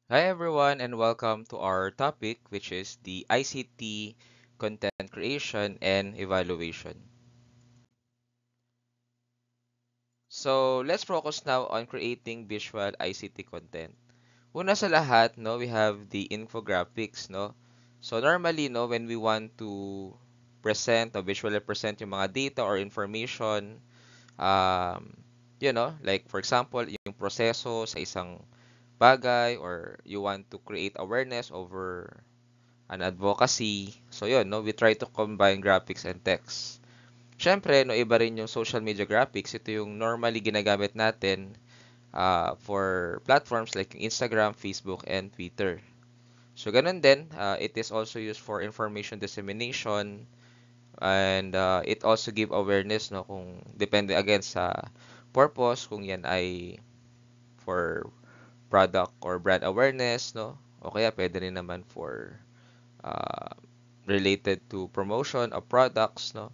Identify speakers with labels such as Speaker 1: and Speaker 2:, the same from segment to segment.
Speaker 1: Hi everyone and welcome to our topic which is the ICT content creation and evaluation. So let's focus now on creating visual ICT content. Una sa lahat, no, we have the infographics, no. So normally, no, when we want to present or visually present yung mga data or information, um, like for example, yung proseso sa isang bagay or you want to create awareness over an advocacy. So yun, no, we try to combine graphics and text. Siyempre, no, iba rin yung social media graphics. Ito yung normally ginagamit natin for platforms like Instagram, Facebook, and Twitter. So ganun din, it is also used for information dissemination and it also give awareness, no, kung depende again sa purpose, kung yan ay for product or brand awareness, no, o kaya pwede rin naman for uh, related to promotion of products, no?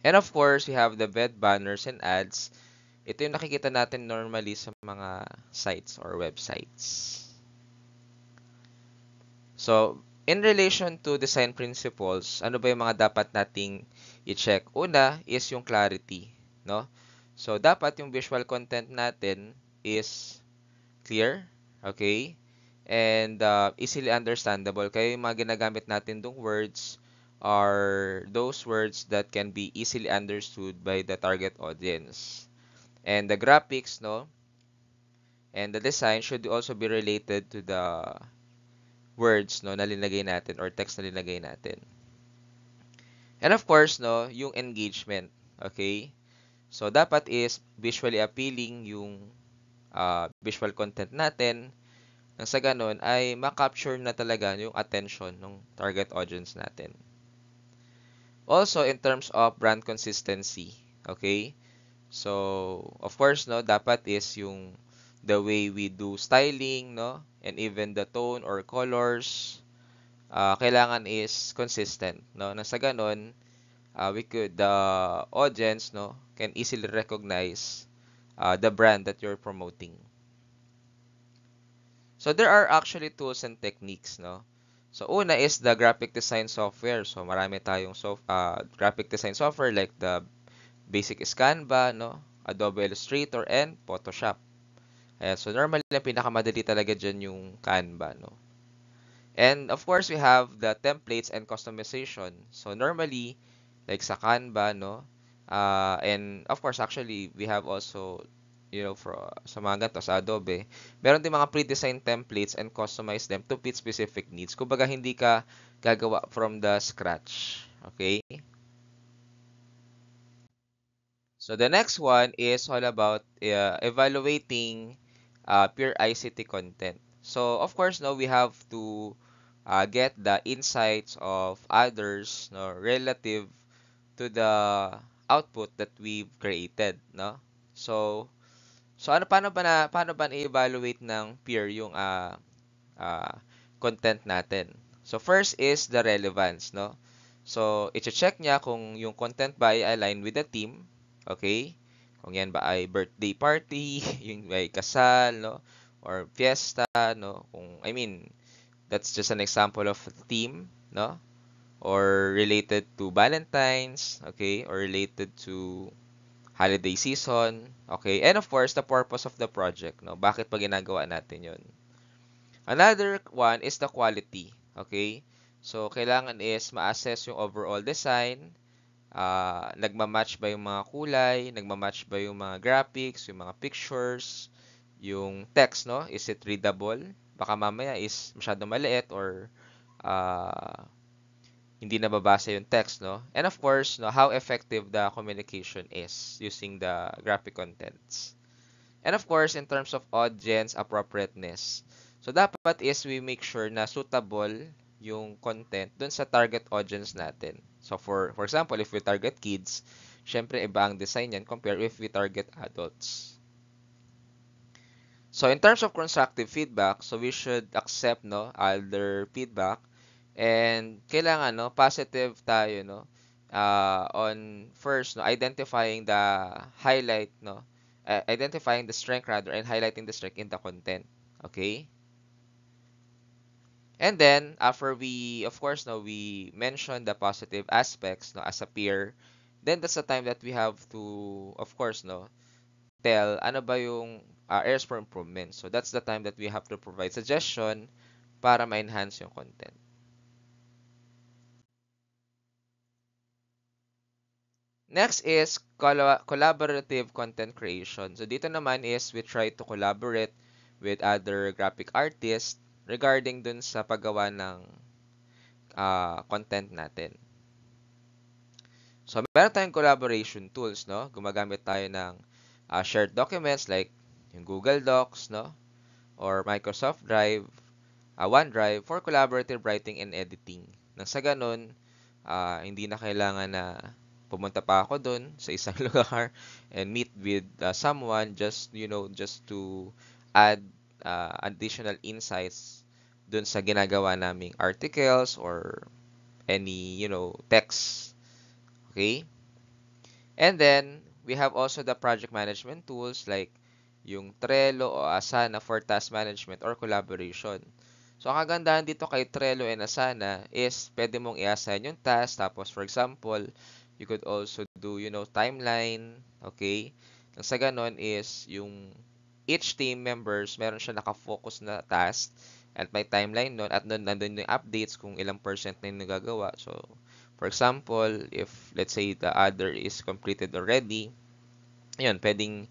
Speaker 1: And of course, we have the embed banners and ads. Ito yung nakikita natin normally sa mga sites or websites. So, in relation to design principles, ano ba yung mga dapat nating i-check? Una is yung clarity, no? So, dapat yung visual content natin is clear, okay? And easily understandable. Kaya yung mga ginagamit natin dong words are those words that can be easily understood by the target audience. And the graphics, no, and the design should also be related to the words, no, na linagay natin or text na linagay natin. And of course, no, yung engagement, okay? So, dapat is visually appealing yung visual content natin. Nang sa ganun ay ma-capture na talaga yung attention ng target audience natin. Also, in terms of brand consistency, okay? So, of course, no, dapat is yung the way we do styling, no, and even the tone or colors, kailangan is consistent, no. Nang sa ganun, the audience, no, can easily recognize the brand that you're promoting. So there are actually tools and techniques, no? So una is the graphic design software. So marami tayong graphic design software like the basic is Canva, no? Adobe Illustrator and Photoshop. Ayan, so normally ang pinakamadali talaga dyan yung Canva, no? And of course, we have the templates and customization. So normally, like sa Canva, no? And of course, actually, we have also, for sa mga ganito, sa Adobe, meron din mga pre-designed templates and customize them to fit specific needs. Kumbaga, hindi ka gagawa from the scratch. Okay? So the next one is all about evaluating pure ICT content. So of course, no, we have to get the insights of others, no, relative to the output that we've created, no. So paano ba i-evaluate ng peer yung uh, content natin? So first is the relevance, no. So i-check niya kung yung content ba ay align with the theme, okay? Kung yan ba ay birthday party, yung may kasal, no, or fiesta, no. That's just an example of a theme, no? Or related to Valentine's, okay? Or related to holiday season, okay? And of course, the purpose of the project, no? Bakit pa ginagawa natin yun? Another one is the quality, okay? So, kailangan is ma-assess yung overall design, nagmamatch ba yung mga kulay, nagmamatch ba yung mga graphics, yung mga pictures, yung text, no? Is it readable? Baka mamaya is masyado maliit or uh, hindi nababasa yung text, no? And of course, no, how effective the communication is using the graphic contents. And of course, in terms of audience appropriateness. So, dapat is we make sure na suitable yung content dun sa target audience natin. So, for example, if we target kids, syempre iba ang design yan compare if we target adults. So, in terms of constructive feedback, so we should accept, no, other feedback. And kailangan, no, positive tayo, no, on first, no, identifying the highlight, no, identifying the strength rather and highlighting the strength in the content. Okay? And then, after we, of course, no, we mention the positive aspects, no, as a peer, then that's the time that we have to, of course, no, tell ano ba yung areas for improvement. So, that's the time that we have to provide suggestion para ma-enhance yung content. Next is collaborative content creation. So, dito naman is we try to collaborate with other graphic artists regarding dun sa paggawa ng content natin. So, meron tayong collaboration tools, no? Gumagamit tayo ng shared documents like yung Google Docs, no? Or Microsoft Drive, OneDrive for collaborative writing and editing. Nang sa ganun, hindi na kailangan na pumunta pa ako doon sa isang lugar and meet with someone just, just to add additional insights doon sa ginagawa naming articles or any, text. Okay? And then, we have also the project management tools like yung Trello o Asana for task management or collaboration. So, ang kagandahan dito kay Trello and Asana is pwede mong i-assign yung task. Tapos, for example, you could also do, timeline. Okay? Nang sa ganon is yung each team members, meron siya nakafocus na task at may timeline nun at nandun yung updates kung ilang percent na yung nagagawa. So, for example, if let's say the other is completed already, ayun, pwedeng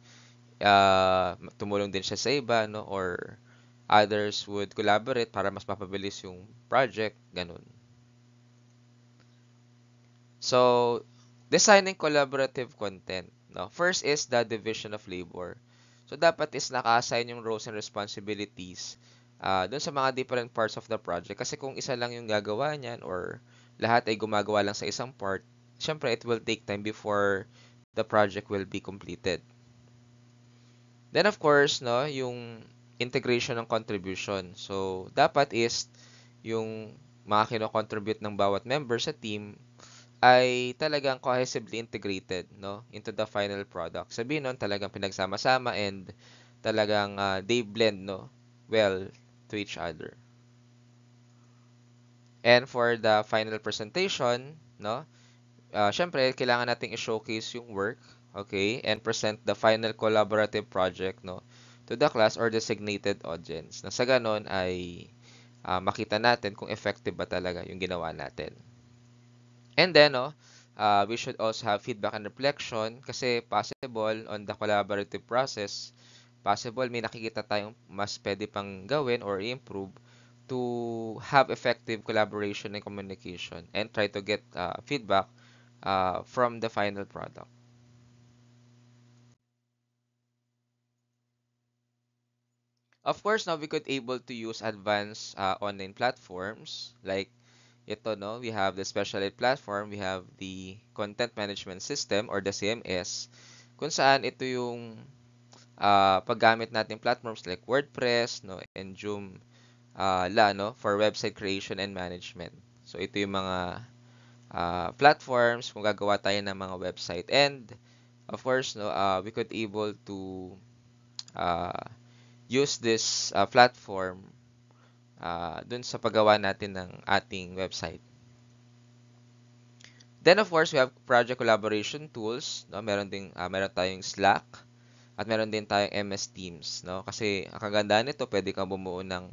Speaker 1: tumulong din siya sa iba, no? Or others would collaborate para mas mapabilis yung project, ganun. So, designing collaborative content, no? First is the division of labor. So, dapat is naka-assign yung roles and responsibilities dun sa mga different parts of the project. Kasi kung isa lang yung gagawa niyan or lahat ay gumagawa lang sa isang part, syempre it will take time before the project will be completed. Then of course, no, yung integration ng contribution. So, dapat is yung mga kino-contribute ng bawat member sa team ay talagang cohesively integrated, no, into the final product. Sabihin nun, talagang pinagsama-sama and talagang they blend, no, well to each other. And for the final presentation, no, syempre, kailangan nating i-showcase yung work, okay, and present the final collaborative project, no, to the class or designated audience. Na sa ganon ay makita natin kung effective ba talaga yung ginawa natin. And then, no, we should also have feedback and reflection kasi possible on the collaborative process, possible may nakikita tayong mas pwede pang gawin or improve to have effective collaboration and communication and try to get feedback from the final product. Of course, now we could able to use advanced online platforms like ito, no? We have the special ed platform, we have the content management system or the CMS kung saan ito yung paggamit natin platforms like WordPress, no, and Joomla, no, for website creation and management. So ito yung mga platforms kung gagawa tayo ng mga website. And of course, no, we could able to uh, use this platform dun sa paggawa natin ng ating website. Then of course, we have project collaboration tools, no? Meron tayong Slack at meron din tayong MS Teams, no? Kasi ang kagandahan nito, pwede kang bumuo ng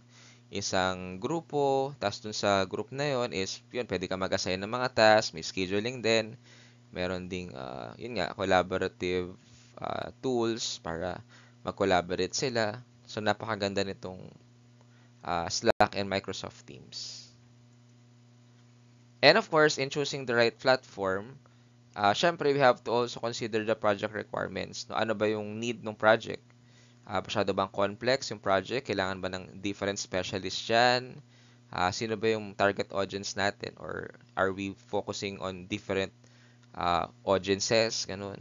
Speaker 1: isang grupo, tapos dun sa group na yon is yun, pwede kang mag-assign ng mga tasks, may scheduling din, meron ding yun nga, collaborative tools para mag-collaborate sila. So napakaganda nitong Slack and Microsoft Teams. And of course, in choosing the right platform, syempre we have to also consider the project requirements. No? Ano ba yung need ng project? Masyado bang complex yung project? Kailangan ba ng different specialist dyan? Sino ba yung target audience natin? Or are we focusing on different audiences? Ganun.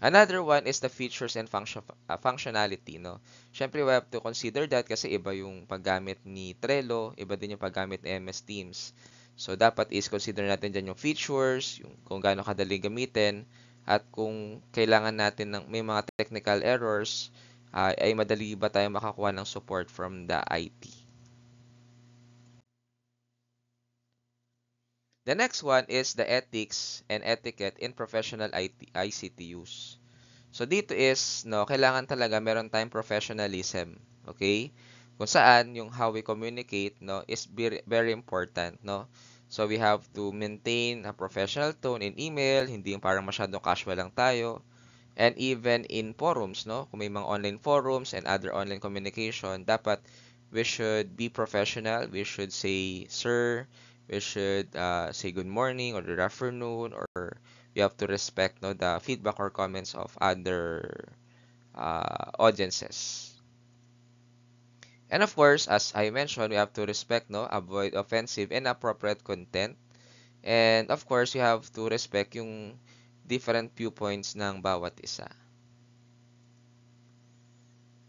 Speaker 1: Another one is the features and functionality, no? Syempre, we have to consider that kasi iba yung paggamit ni Trello, iba din yung paggamit ni MS Teams. So, dapat is consider natin dyan yung features, yung kung gaano kadaling gamitin, at kung kailangan natin ng may mga technical errors, ay madali ba tayo makakuha ng support from the IT. The next one is the ethics and etiquette in professional ICT use. So dito is, no, kailangan talaga meron tayong professionalism, okay? Kung saan yung how we communicate, no, is very, very important, no? So we have to maintain a professional tone in email, hindi yung parang masyadong casual lang tayo. And even in forums, no? Kung may mga online forums and other online communication, dapat we should be professional. We should say sir. We should say good morning or good afternoon, or we have to respect, no, the feedback or comments of other audiences. And of course, as I mentioned, we have to respect, no, avoid offensive and inappropriate content. And of course, you have to respect yung different viewpoints ng bawat isa.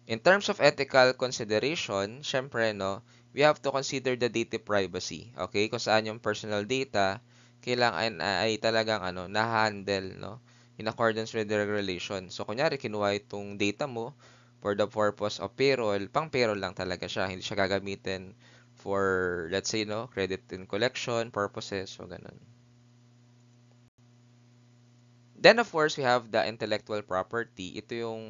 Speaker 1: In terms of ethical consideration, syempre, no, we have to consider the data privacy. Okay? Kung saan yung personal data, kailangan ay talagang na-handle, no, in accordance with the regulation. So, kunyari, kinuha itong data mo for the purpose of payroll, pang payroll lang talaga siya. Hindi siya gagamitin for, let's say, no, credit and collection purposes, so ganun. Then, of course, we have the intellectual property. Ito yung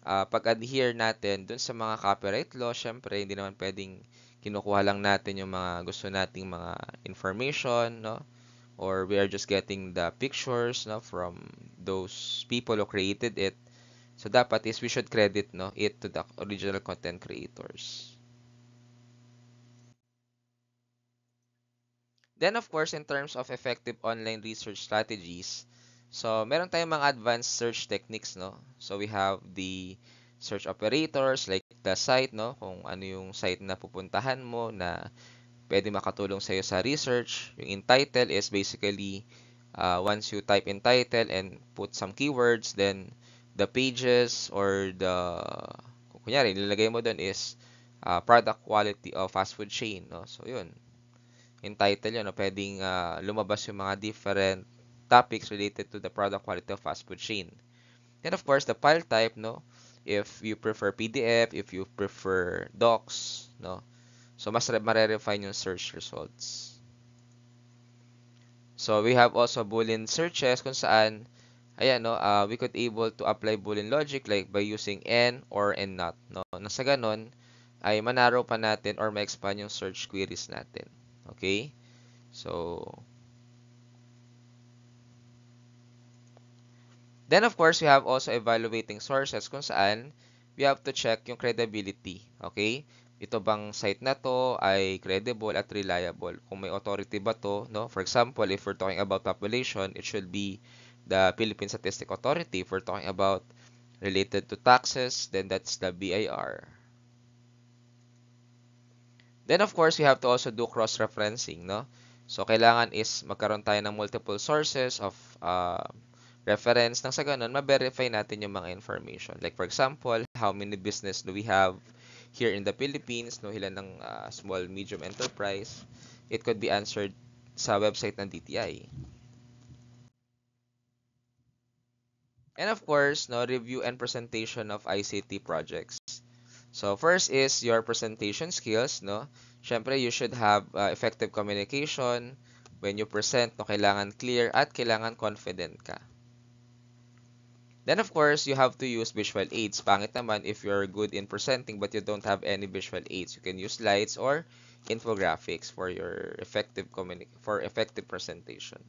Speaker 1: pag-adhere natin dun sa mga copyright law. Syempre, hindi naman pwedeng kinukuha lang natin yung mga gusto nating mga information, no? Or we are just getting the pictures, no, from those people who created it. So, dapat is we should credit, no, it to the original content creators. Then, of course, in terms of effective online research strategies, so meron tayong mga advanced search techniques, no? So, we have the search operators like the site, no? Kung ano yung site na pupuntahan mo na pwede makatulong sa'yo sa research. Yung in title is basically once you type in title and put some keywords, then the pages or kung kunyari, nilagay mo doon is product quality of fast food chain, no? So, yun. In title yun, no? Pwedeng lumabas yung mga different topics related to the product quality of fast food chain. Then, of course, the file type, no? If you prefer PDF, if you prefer docs, no? So, mas mare-refine yung search results. So, we have also Boolean searches kung saan, ayan, no, we could able to apply Boolean logic like by using and or and not, no? Na sa ganun, ay manarrow pa natin or ma-expand yung search queries natin. Okay? So, then of course, we have also evaluating sources kung saan we have to check yung credibility. Okay? Ito bang site na to ay credible at reliable? Kung may authority ba to, no? For example, if we're talking about population, it should be the Philippine Statistic Authority. If we're talking about related to taxes, then that's the BIR. Then of course, we have to also do cross-referencing, no? So, kailangan is magkaroon tayo ng multiple sources of reference nang sa ganun, ma-verify natin yung mga information. Like for example, how many business do we have here in the Philippines, no, ilan ng small, medium enterprise. It could be answered sa website ng DTI. And of course, no, review and presentation of ICT projects. So first is your presentation skills, no? Syempre, you should have effective communication. When you present, no, kailangan clear at kailangan confident ka. Then of course, you have to use visual aids. Pangit naman if you're good in presenting but you don't have any visual aids. You can use slides or infographics for your effective presentation.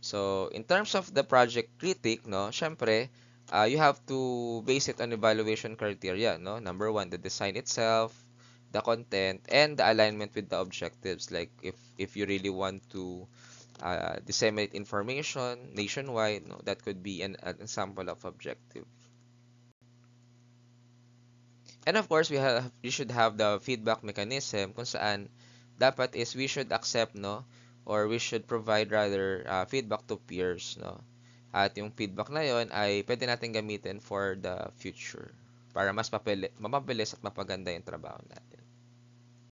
Speaker 1: So, in terms of the project critic, no, syempre, you have to base it on evaluation criteria, no? Number one, the design itself, the content, and the alignment with the objectives. Like, if you really want to disseminate information nationwide, no, that could be an example of objective. And of course, we should have the feedback mechanism kung saan dapat is we should accept, no, or we should provide rather feedback to peers, no. At yung feedback na yon ay pwede natin gamitin for the future para mas mapabilis at mapaganda yung trabaho natin.